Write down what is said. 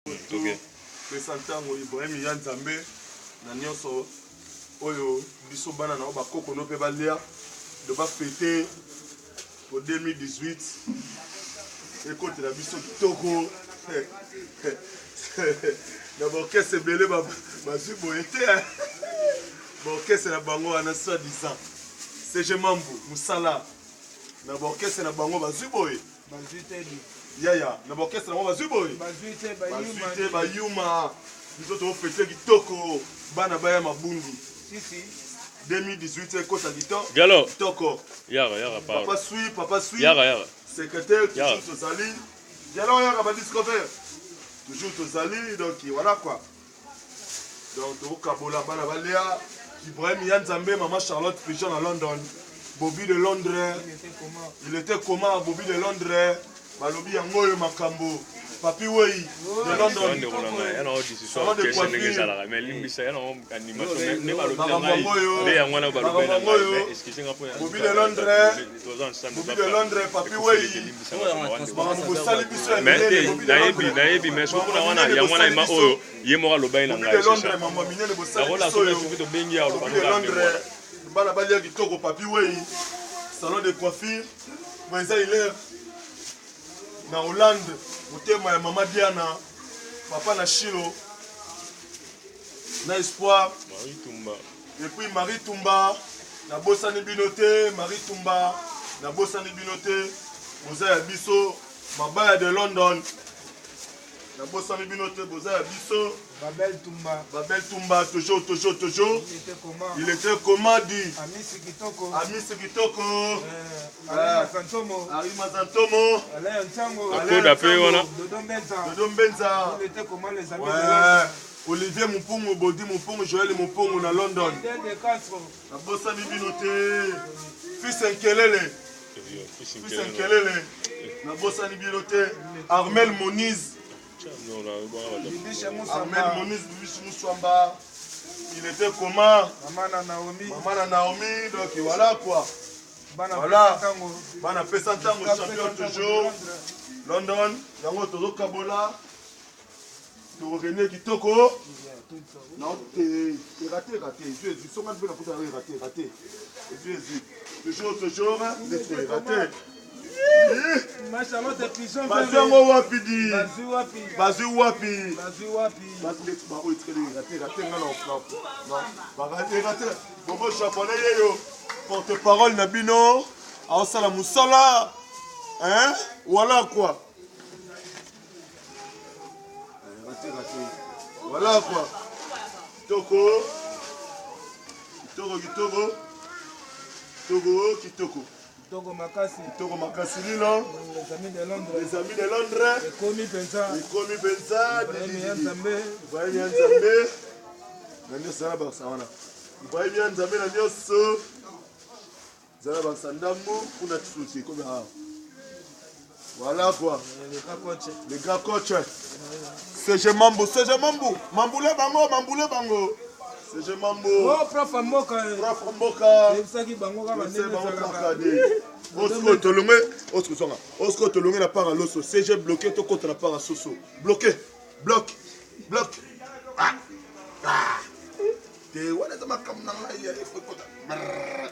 Okay. Pesantango Ibrahim Yanzambe na nyonso oyo biso bana na bakoko no pe balia de ba fêter pour 2018 écoute la biso kitoko na orchestre belé ba boyete orchestre na bango ana soit disant c'est je mambo musala na orchestre na bango bazuboye yaya na orchestre na bango bazuboye bazuite bayuma biso to fêter kitoko bana baya mabundu 2018 écoute Galo. kitoko Yara papa suit Yara secrétaire toujours Tozali Diallo yara ba discover toujours Tozali donc voilà quoi donc au Kabola bana balia Ibrahim Yanzambe maman Charlotte Pigeon à London Bobby de Londres il était comment Bobby de Londres balobi yango yo makambo papi wei de London Bobby de Londres papi wei bana balia kitoko papi wei salon de coiffure Moïse Hilaire na Hollande motema ya mama Diana papa na Chilo na Espoir et puis Marie Tumba na bosani binote Marie Tumba na bosani binote boza ya biso mabaya de London na bosani binote boza ya biso Babel Tumba toujours il était comment dit Ami Sikitoko Ari Mazantomo Dodo Mbenza Olivier Moupongo Bodi Moupongo Joël Moupongo na London na bosani binote Fils Nkelele na bosani binote Armel Moniz Moussouamba, il était comment Maman Naomi, donc voilà quoi. Voilà, Bana Pesantango, champion toujours. London, Yango Tozo Kabola, René Kitoko. Non, t'es raté. Jésus, son man peut la foutre raté. Jésus, toujours, raté. Bazango wapidi Bazu wapi Bobo japonais yeyo porte-parole na bino aosala musala hein voilà quoi Kitoko Makasi Lilo, les amis de Londres, Ekomi Benza, Ibrahim Yanzambe, Nanyo Zara Barsawana, Ibrahim Yanzambe, Nanyo So, Zara Barsandambo, Kuna Tsuti, comme ça. Voilà quoi, les gars coach, c'est je mambo, Mamboule bango. C'est Mambo. Oh, prof Mboka. Osco Tolongé la part à l'osso. CG bloqué, tout contre la part à Soso. Bloqué. Bloc. Ah. T'es où est-ce que ma caméra est?